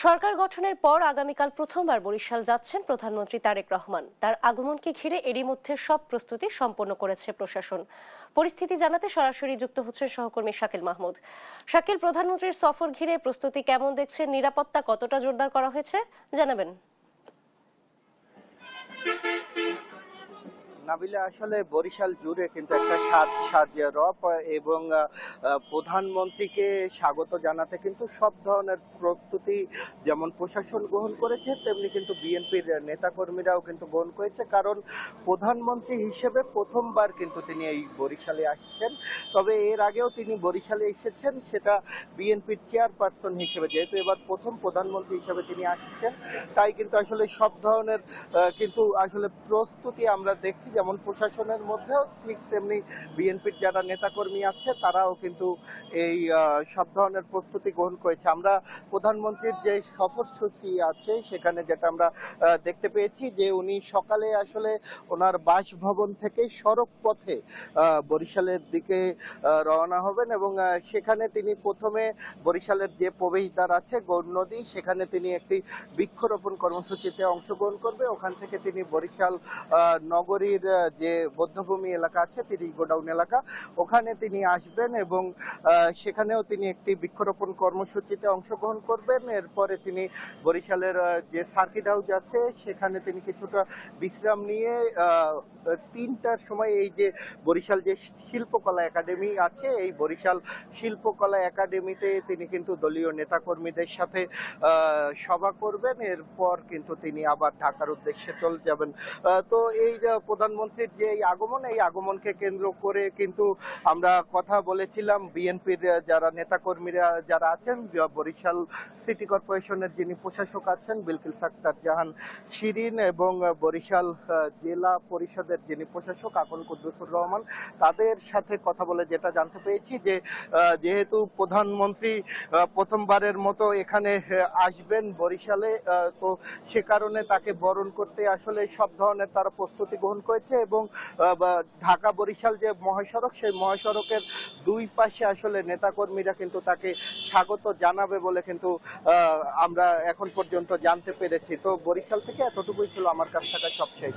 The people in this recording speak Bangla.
সরকার গঠনের পর আগামীকাল প্রথমবার বরিশাল যাচ্ছেন প্রধানমন্ত্রী তারেক রহমান। তার আগমনকে ঘিরে এরই মধ্যে সব প্রস্তুতি সম্পন্ন করেছে প্রশাসন। পরিস্থিতি জানাতে সরাসরি যুক্ত হচ্ছেন সহকর্মী শাকিল মাহমুদ। শাকিল, প্রধানমন্ত্রীর সফর ঘিরে প্রস্তুতি কেমন দেখছেন? নিরাপত্তা কতটা জোরদার করা হয়েছে জানাবেন। নাবিলা, আসলে বরিশাল জুড়ে কিন্তু একটা সাজিয়া রব এবং প্রধানমন্ত্রীকে স্বাগত জানাতে কিন্তু সব ধরনের প্রস্তুতি যেমন প্রশাসন গ্রহণ করেছে, তেমনি কিন্তু বিএনপির নেতাকর্মীরাও কিন্তু গ্রহণ করেছে। কারণ প্রধানমন্ত্রী হিসেবে প্রথমবার কিন্তু তিনি এই বরিশালে আসছেন। তবে এর আগেও তিনি বরিশালে এসেছেন, সেটা বিএনপির চেয়ারপারসন হিসেবে। যেহেতু এবার প্রথম প্রধানমন্ত্রী হিসেবে তিনি আসছেন, তাই কিন্তু আসলে সব ধরনের কিন্তু আসলে প্রস্তুতি আমরা দেখছি, যেমন প্রশাসনের মধ্যেও ঠিক তেমনি বিএনপির যারা নেতাকর্মী আছে তারাও কিন্তু এই সব ধরনের প্রস্তুতি গ্রহণ করেছে। আমরা প্রধানমন্ত্রীর যে সফরসূচি আছে সেখানে যেটা আমরা দেখতে পেয়েছি যে উনি সকালে আসলে ওনার বাসভবন থেকে সড়ক পথে বরিশালের দিকে রওনা হবেন এবং সেখানে তিনি প্রথমে বরিশালের যে প্রবেশদ্বার আছে গৌর নদী, সেখানে তিনি একটি বৃক্ষরোপণ কর্মসূচিতে অংশগ্রহণ করবে। ওখান থেকে তিনি বরিশাল নগরীর যে বধ্যভূমি এলাকা আছে, তিরিশ গোডাউন এলাকা, ওখানে তিনি আসবেন এবং সেখানেও তিনি একটি বৃক্ষরোপণ কর্মসূচিতে অংশগ্রহণ করবেন। এরপরে তিনি বরিশালের যে সার্কিট হাউস আছে সেখানে তিনি কিছুটা বিশ্রাম নিয়ে 3টার সময় এই যে বরিশাল যে শিল্পকলা একাডেমি আছে, এই বরিশাল শিল্পকলা একাডেমিতে তিনি কিন্তু দলীয় নেতাকর্মীদের সাথে সভা করবেন। এরপর কিন্তু তিনি আবার ঢাকার উদ্দেশ্যে চলে যাবেন। তো এই যে প্রধানমন্ত্রীর যে এই আগমনকে কেন্দ্র করে কিন্তু আমরা কথা বলেছিলাম বিএনপির যারা নেতাকর্মীরা যারা আছেন, বরিশাল সিটি কর্পোরেশনের যিনি প্রশাসক আছেন বিলকিস আক্তার জাহান শিরিন এবং বরিশাল জেলা পরিষদের যিনি প্রশাসক আকন কুদ্দুসুর রহমান, তাদের সাথে কথা বলে যেটা জানতে পেরেছি যে যেহেতু প্রধানমন্ত্রী প্রথমবারের মতো এখানে আসবেন বরিশালে, তো সে কারণে তাকে বরণ করতে আসলে সব ধরনের তারা প্রস্তুতি গ্রহণ করেছে এবং ঢাকা বরিশাল যে মহাসড়ক, সেই মহাসড়কের দুই পাশে আসলে নেতাকর্মীরা কিন্তু তাকে স্বাগত জানাবে বলে কিন্তু আমরা এখন পর্যন্ত জানতে পেরেছি। তো বরিশাল থেকে এতটুকুই ছিল আমার কাছ থেকে সবশেষ।